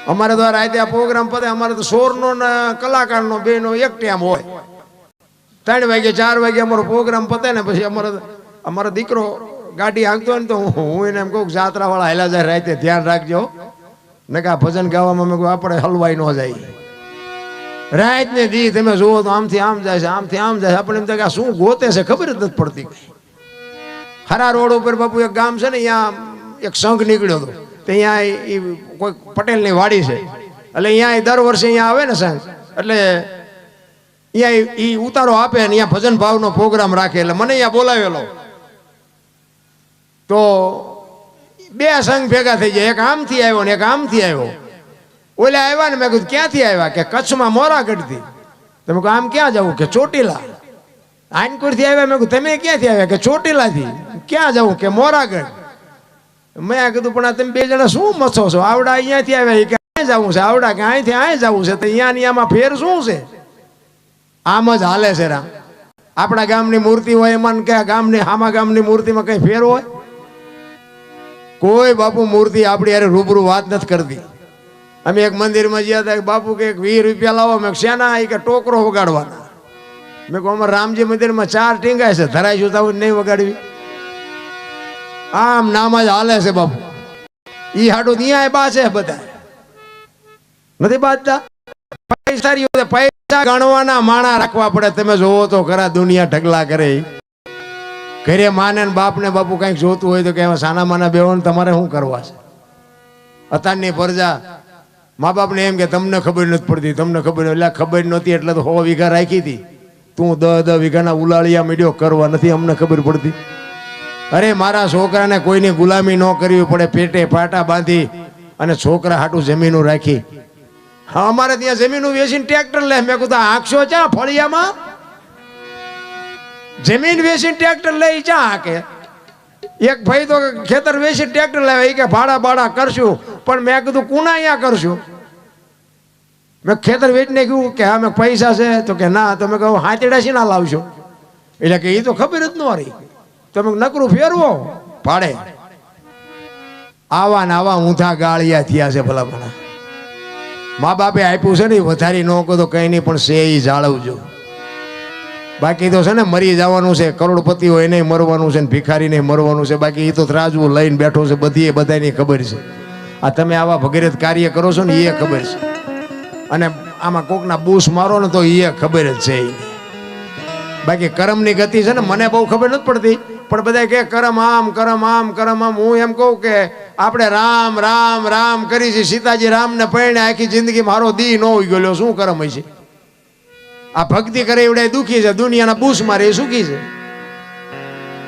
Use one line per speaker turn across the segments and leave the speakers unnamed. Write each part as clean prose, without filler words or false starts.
અમારે તો રાતે આ પ્રોગ્રામ પતે અમારે તો સોરનો ને કલાકારનો બેનો એક ટાઈમ હોય 3 વાગે 4 વાગે અમારો પ્રોગ્રામ પતે ને પછી અમારો દીકરો ગાડી હાંકતો હોય ને તો હું એને એમ કહું જાત્રા વાળા હેલા જાય રાતે ધ્યાન રાખજો ને કે આ ભજન ગાવામાં મેં કહું આપણે હલવાઈ ન જાય રાત ને દી તમે જુઓ તો આમથી આમ જાય છે આમથી આમ જાય આપણે એમ થાય કે શું ગોતે છે ખબર જ નથી પડતી ખરા રોડ ઉપર બાપુ એક ગામ છે ને અહીંયા એક સંઘ નીકળ્યો હતો તો અહીંયા કોઈ પટેલની વાડી છે એટલે અહીંયા દર વર્ષે અહીંયા આવે ને સંઘ એટલે અહીંયા એ ઉતારો આપે ને અહીંયા ભજન ભાવનો પ્રોગ્રામ રાખે એટલે મને અહીંયા બોલાવેલો તો 2 સંઘ ભેગા થઈ જાય એક આમથી આવ્યો ને એક આમથી આવ્યો ઓલા આવ્યા ને મેં કીધું ક્યાંથી આવ્યા કે કચ્છમાં મોરાગઢથી તમે કહો આમ ક્યાં જવું કે ચોટીલા આનકોરથી આવ્યા મેં કીધું તમે ક્યાંથી આવ્યા કે ચોટીલાથી ક્યાં જવું કે મોરાગઢ મેં કીધું પણ આ તમે 2 જણા શું મથો છો આવડા અહીંયાથી આવ્યા કે અહીં જવું છે આવડા કે અહીંથી અહીં જવું છે તો અહીંયા આમાં ફેર શું છે આમ જ હાલે છે રામ આપણા ગામની મૂર્તિ હોય એમાં કે ગામની હામા ગામની મૂર્તિમાં કઈ ફેર હોય કોઈ બાપુ મૂર્તિ આપણી યાર રૂબરૂ વાત નથી કરતી અમે એક મંદિરમાં ગયા હતા બાપુ કે 20 રૂપિયા લાવો મેં શેના કે ટોકરો વગાડવાના મેં કહું અમારે રામજી મંદિરમાં 4 ટીંગાય છે ધરાઈશું તો નહીં વગાડવી આમ નામ જ હાલે છે બાપુ ઈ હાડું ત્યાં બા છે બધા નથી બાજતા પૈસા ગણવાના માણા રાખવા પડે તમે જોવો તો ખરા દુનિયા ઢગલા કરે ઘરે માને ને બાપ ને બાપુ કઈક જોતું હોય તો કે સાના માના બેવો ને તમારે શું કરવા છે અત્યારની પ્રજા મા બાપ ને એમ કે તમને ખબર નથી પડતી તમને ખબર એટલે ખબર નહોતી એટલે તો 100 વીઘા રાખી હતી તું 10 વીઘાના ઉલાળિયા મીડિયો કરવા નથી અમને ખબર પડતી અરે મારા છોકરાને કોઈની ગુલામી ન કરવી પડે પેટે પાટા બાંધી અને છોકરા હાટું જમીનું રાખી હા અમારે ત્યાં જમીનું વેચીને ટ્રેક્ટર લે મેં કીધું આંખશો ચા ફળિયામાં જમીન વેચીને ટ્રેક્ટર લઈ ચા કે એક ભાઈ તો ખેતર વેચી ટ્રેક્ટર લાવે એ કે ભાડા બાડા કરશું પણ મેં કીધું કુના અહીંયા કરશું મેં ખેતર વેચીને કહ્યું કે હા મેં પૈસા છે તો કે ના તમે કહો હાથેડા શી ના લાવશો એટલે કે એ તો ખબર જ ન રહી તમે નકરું ફેરવો ભાડે આવા ને આવા ઊંધા ગાળિયા થયા છે ભલા ભલા મા બાપે આપ્યું છે ને વધારી ન કહો તો કઈ નહીં પણ સે એ જાળવજો બાકી તો છે ને મરી જવાનું છે કરોડપતિ હોય નહીં મરવાનું છે ને ભિખારી નહીં મરવાનું છે બાકી એ તો ત્રાજવું લઈને બેઠો છે બધી બધાની ખબર છે આ તમે આવા ભગીરથ કાર્ય કરો છો ને એ ખબર છે અને આમાં કોકના બૂસ મારો ને તો એ ખબર જ છે બાકી કર્મની ગતિ છે ને મને બહુ ખબર નથી પડતી પણ બધા કે કરમ આમ કરમ આમ કરમ આમ હું એમ કહું કે આપણે રામ રામ રામ કરી છે સીતાજી રામને પરણે આખી જિંદગી મારો દી ન હોઈ ગયો શું કરમ હોય છે આ ભક્તિ કરે એવડે દુખી છે દુનિયાના બૂસ મારે એ સુખી છે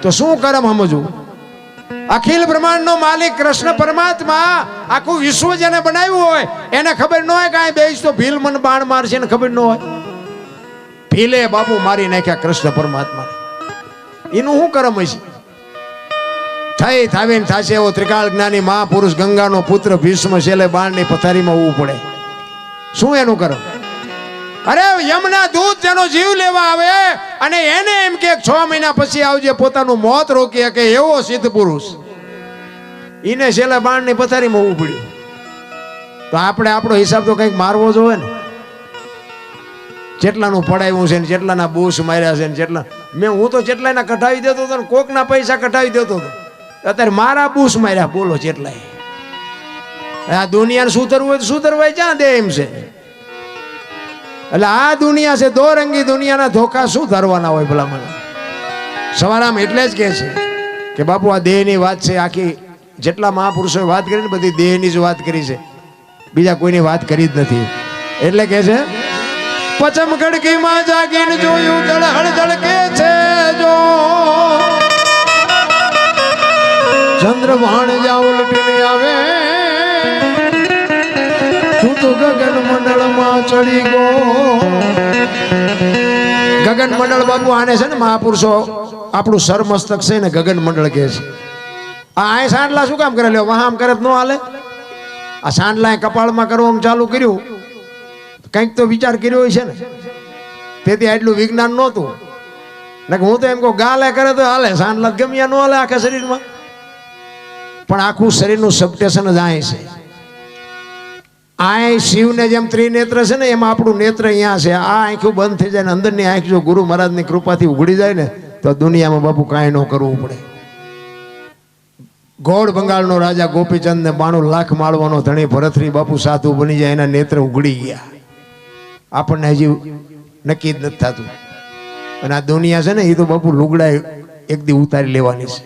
તો શું કરમ સમજવું અખિલ બ્રહ્માંડ નો માલિક કૃષ્ણ પરમાત્મા આખું વિશ્વ જેને બનાવ્યું હોય એને ખબર ન હોય કે આ બેસ તો ભીલ મન બાણ મારશે ને ખબર ન હોય ભીલે બાપુ મારી નાખ્યા કૃષ્ણ પરમાત્મા એનું શું કરમ હશે થઈ થાવીને થાશે એવો ત્રિકાળ જ્ઞાની મહાપુરુષ ગંગાનો પુત્ર ભીષ્મ છેલ્લે બાણની પથારીમાં ઉવું પડે શું એનું કરમ અરે યમના દૂત તેનો જીવ લેવા આવે અને એને એમ કે 6 મહિના પછી આવજે પોતાનું મોત રોકી શકે એવો સિદ્ધ પુરુષ એને છેલ્લે બાણની પથારીમાં ઉવું પડ્યું તો આપણે આપણો હિસાબ તો કંઈક મારવો જોઈએ ને જેટલાનું પડાવ્યું છે ને જેટલાના બૂસ માર્યા છે ને જેટલા હું તો જેટલાના કઢાવી દેતો હતો ને કોકના પૈસા કઢાવી દેતો હતો અત્યારે મારા બૂસ માર્યા બોલો જેટલાય આ દુનિયાને સુધરવું હોય તો સુધરવાય ક્યાં દે એમ છે એટલે આ દુનિયા છે દોરંગી દુનિયાના ધોખા શું ધરવાના હોય ભલા મને સવારામ એટલે જ કહે છે કે બાપુ આ દેહની વાત છે આખી જેટલા મહાપુરુષોએ વાત કરી ને બધી દેહની જ વાત કરી છે બીજા કોઈની વાત કરી જ નથી એટલે કહે છે પચમ ખડકીમાં જાગીને જોયું જળહળ જળકે છે જો ચંદ્ર ભાણ જા ઉલટીને આવે તું તો ગગન મંડળમાં ચડી ગયો ગગન મંડળ બાપુ આને છે ને મહાપુરુષો આપણું સરમસ્તક છે ને ગગન મંડળ કહે છે આ સાંડલા શું કામ કરે લ્યો વાહ આમ કરે ન હાલે આ સાંડલા કપાળમાં કરવાનું ચાલુ કર્યું કંઈક તો વિચાર કર્યો છે ને તેથી આટલું વિજ્ઞાન નહોતું ને હું તો એમ કહું ગાલે કરે તો હાલે સાંડલા ગમ્યા ન હાલે આખા શરીરમાં પણ આખું શરીરનું સબટેશન જ આય છે આ શિવને જેમ ત્રિનેત્ર છે ને એમાં આપણું નેત્ર અહીંયા છે. આ આંખું બંધ થઈ જાય ને અંદરની આંખ જો ગુરુ મહારાજની કૃપાથી ઉઘડી જાય ને તો દુનિયામાં બાપુ કાંઈ ન કરવું પડે. ગોળ બંગાળનો રાજા ગોપીચંદ ને 92 લાખ માળવાનો ધણી ભરતરી બાપુ સાધુ બની જાય, એના નેત્ર ઉઘડી ગયા. આપણને હજી નક્કી જ નથી થતું. અને આ દુનિયા છે ને એ તો બાપુ લુગડા એક દી ઉતારી લેવાની છે.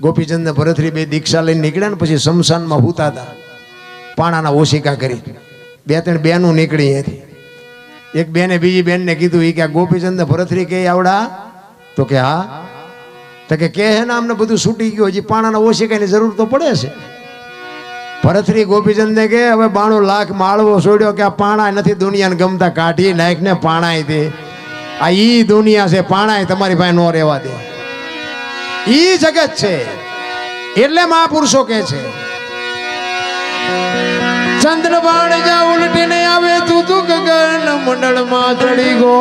ગોપીચંદ ને ભરતરી બે દીક્ષા લઈને નીકળ્યા ને પછી શમશાનમાં હૂતા હતા, પાણાના ઓશિકા કરી. 2-3 બેનું નીકળી હતી. એક બેને બીજી બેનને કીધું એ કે ગોપીચંદ ને ભરતરી કે આવડા? તો કે હા. તો કે હે ને અમને બધું છૂટી ગયું, હજી પાણાના ઓશિકાની જરૂર તો પડે છે. ભરતરી ગોપીચંદને કે હવે 92 લાખ માળવો છોડ્યો કે આ પાણા નથી દુનિયાને ગમતા, કાઢી નાખ ને પાણાય દે. આ ઈ દુનિયા છે, પાણાય તમારી પાસે નો રહેવા દે. ઈ જગત છે. એટલે મહાપુરુષો કે છે ચંદ્રબાણ જા ઉલટીને આવે તું તું ગગન મંડળમાં ચડી ગો.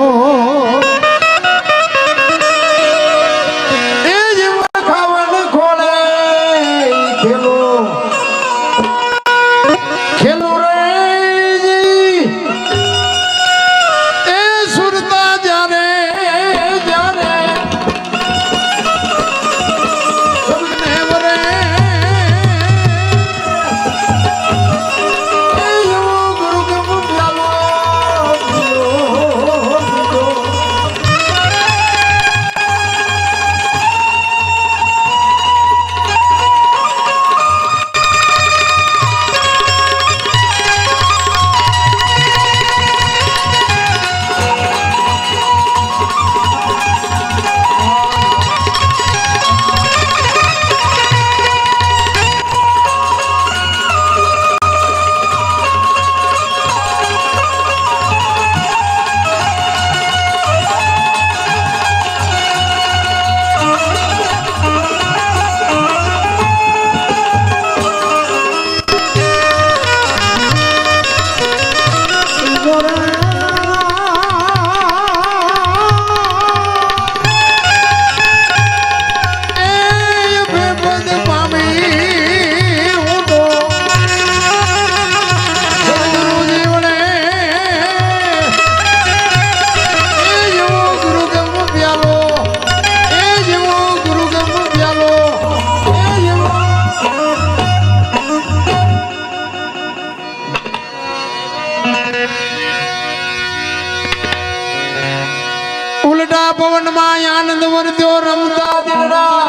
ઉલટા પવનમાં આનંદ વર્ત્યો રમતા દિલડા.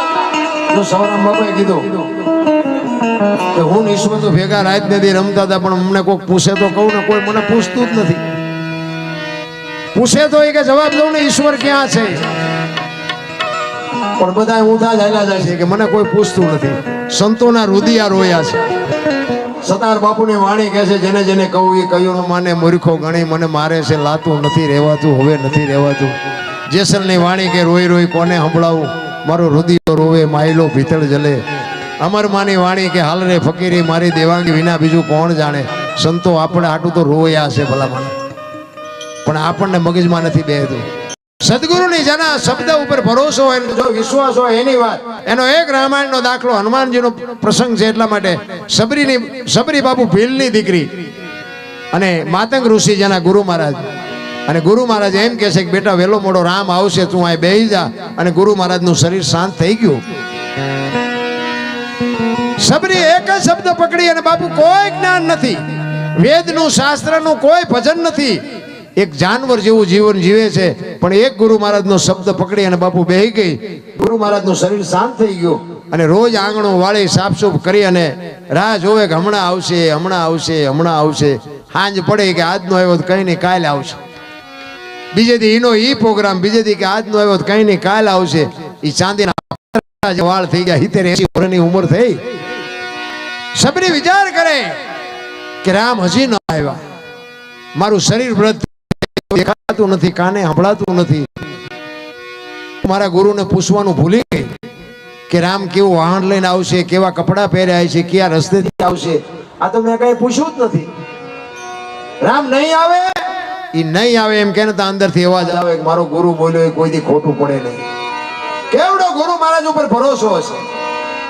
તો સવારામ બાપાએ કીધું કે હું ઈશ્વર તો ભેગા રાત નથી રમતા હતા, પણ અમને કોઈ પૂછે તો કહું ને, કોઈ મને પૂછતું જ નથી. પૂછે તો એ કે જવાબ દઉં ને ઈશ્વર ક્યાં છે, પણ બધા ઊંધા ચાલ્યા જાય છે કે મને કોઈ પૂછતું નથી. સંતોના રુદિયા રોયા છે. સતાર બાપુની વાણી કહે છે જેને જેને કહું એ કયું ન માને, મૂર્ખો ગણી મને મારે છે, લાતું નથી રહેવાતું હવે નથી રહેવાતું. જેસલની વાણી કે રોઈ રોઈ કોને સંભળાવું, મારો રુદિયો રોવે માયલો ભીતળ જલે. અમરમાની વાણી કે હાલ રે ફકીરી મારી દેવાંગી વિના બીજું કોણ જાણે. સંતો આપણે આટલું તો રોયા છે ભલામણ, પણ આપણને મગજમાં નથી બેહતું. સદગુરુની જેના શબ્દ ઉપર ભરોસો હોય, જો વિશ્વાસ હોય એની વાત. એનો એક રામાયણનો દાખલો હનુમાનજીનો પ્રસંગ છે. એટલા માટે સબરી બાપુ ભીલની દીકરી અને માતંગ ઋષિ જેના ગુરુ મહારાજ, અને ગુરુ મહારાજ એમ કહે છે કે બેટા વહેલો મોડો રામ આવશે, તું અહીં બેહી જા. અને ગુરુ મહારાજનું શરીર શાંત થઈ ગયું. સબરી એક જ શબ્દ પકડી, અને બાપુ કોઈ જ્ઞાન નથી, વેદનું શાસ્ત્રનું કોઈ ભજન નથી, એક જાનવર જેવું જીવન જીવે છે, પણ એક ગુરુ મહારાજનો શબ્દ પકડી અને બાપુ બેહી ગઈ. ગુરુ મહારાજનું શરીર શાંત થઈ ગયું, અને રોજ આંગણું વાળી સાફસૂફ કરી અને રાહ જોવે કે હમણાં આવશે હમણાં આવશે હમણાં આવશે. સાંજ પડે કે આજનો આવ્યો તો કઈ નહીં કાલે આવશે. બીજે દી એનો ઈ પ્રોગ્રામ, બીજે દી કે આજનો આવ્યો તો કઈ નહીં કાલે આવશે. એ ચાંદીના વાળ થઈ ગયા, 70-80 વર્ષની ઉંમર થઈ. સબરી વિચાર કરે કે રામ હજી ન આવ્યા, મારું શરીર વ્રત દેખાતું નથી, કાને સંભળાતું નથી. મારા ગુરુને પૂછવાનું ભૂલી ગઈ કે રામ કેવું વાહન લઈને આવશે, કેવા કપડા પહેર્યા છે, કયા રસ્તેથી આવશે. આ તો મેં કઈ પૂછ્યું જ નથી. રામ નહીં આવે, એ નહીં આવે એમ કે અંદરથી અવાજ આવે કે મારો ગુરુ બોલ્યો એ કોઈ દી ખોટું પડે નહીં. કેવડો ગુરુ મહારાજ ઉપર ભરોસો હશે.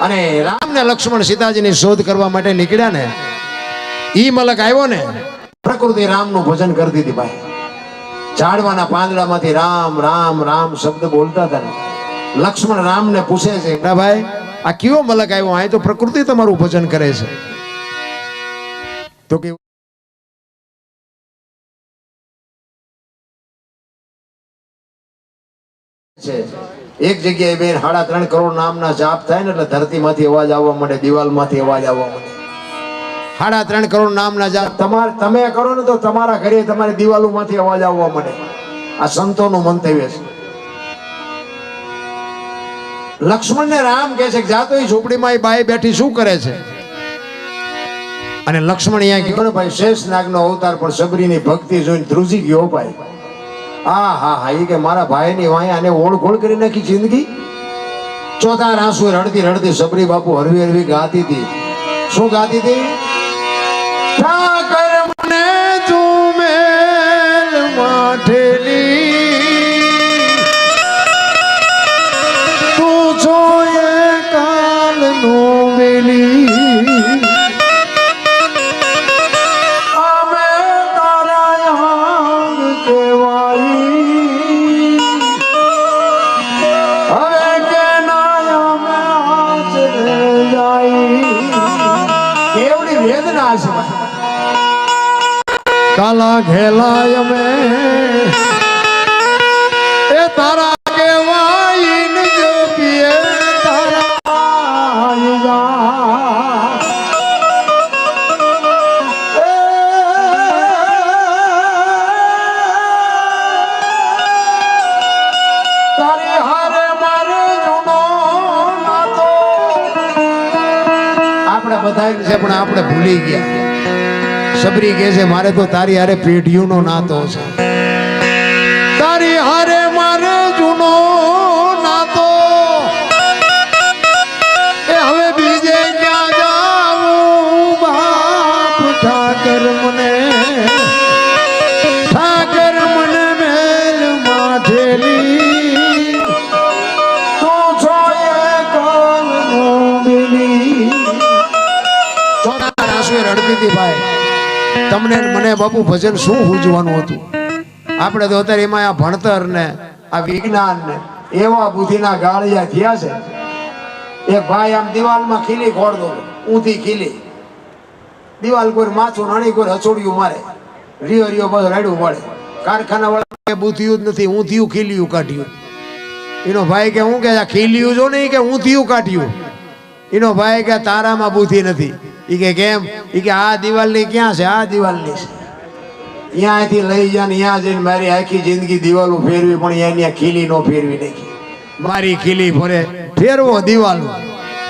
અને રામ ને લક્ષ્મણ સીતાજીની શોધ કરવા માટે નીકળ્યા ને, ઈ મલક આવ્યો ને, પ્રકૃતિ રામનું ભજન કરતી હતી ભાઈ. ઝાડવાના પાંદડામાંથી રામ રામ રામ શબ્દ બોલતા હતા ને. લક્ષ્મણ રામને પૂછે છે, ના ભાઈ આ કયો મલક આવ્યો? આ તો પ્રકૃતિ તમારું ભજન કરે છે. તો કે એક જગ્યાએ બેન 3.5 કરોડ નામના જાપ થાય ને એટલે ધરતીમાંથી અવાજ આવવા માંડે, દિવાલમાંથી અવાજ આવવા માંડે. 3.5 કરોડ નામના જાપ તમે કરો ને તો તમારા ઘરે તમારી દિવાલોમાંથી અવાજ આવવા માંડે. આ સંતોનું મંતવ્ય છે. લક્ષ્મણને રામ કહે છે કે જાતો એ ઝૂંપડીમાં એ બાઈ બેઠી શું કરે છે? અને લક્ષ્મણ અહીંયા ગયો ને ભાઈ, શેષ નાગનો અવતાર પણ સબરીની ભક્તિ જોઈને ધ્રુજી ગયો ભાઈ. હા હા હા, એ કે મારા ભાઈની વાયા આને ઓળખોળ કરી નાખી જિંદગી. ચોથા આંસુ રડતી રડતી સબરી બાપુ હરવી હરવી ગાતી હતી. શું ગાતી હતી? ઠાકર મને તું મેલ માઠેલી, તું છો એ કાલનો વેલી, કાલા ઘેલાય અમે એ તારા કેવાય ને જો પીએ તારા તારી હારે મારે જૂનો નાતો. આપણે બધા છે પણ આપણે ભૂલી ગયા. સબરી કહે છે મારે તો તારી હારે પેઢીઓનો નાતો છે, તારી હારે મારે જૂનો નાતો. એ હવે બીજે ક્યાં જાવું બાપ? ઠાકર મને મેલ માઠેલી, તું છો એ કાલનો વેલી. ચોથા આંસુએ રડતી હતી ભાઈ. તમને મને બાપુ ભજન શું પૂજવાનું હતું? આપણે તો અત્યારે એમાં આ ભણતર ને આ વિજ્ઞાન ને એવા બુદ્ધિના ગાળિયા થયા છે. એક ભાઈ આમ દિવાલમાં ખીલી ખોડતો, ઊંધી ખીલી દિવાલ, કોઈ માથું નાની કોઈ હચોડિયું મારે, રિયો રિયો બધો રાડ્યું પડે. કારખાના વાળા બુદ્ધિયું જ નથી, ઊંધિયું ખીલિયું કાઢ્યું. એનો ભાઈ કે હું કે આ ખીલિયું જો નહીં કે ઊંધિયું કાઢ્યું. એનો ભાઈ કે તારામાં બુદ્ધિ નથી. ઈ કે કેમ? ઈ કે આ દિવાલની ક્યાં છે? આ દિવાલની છે. અહીંયાથી લઈ જા ને અહીંયા જઈને મારી આખી જિંદગી દિવાલો ફેરવી, પણ અહીંયા ખીલી નો ફેરવી નાખી. મારી ખીલી ફરે ફેરવો દિવાલ.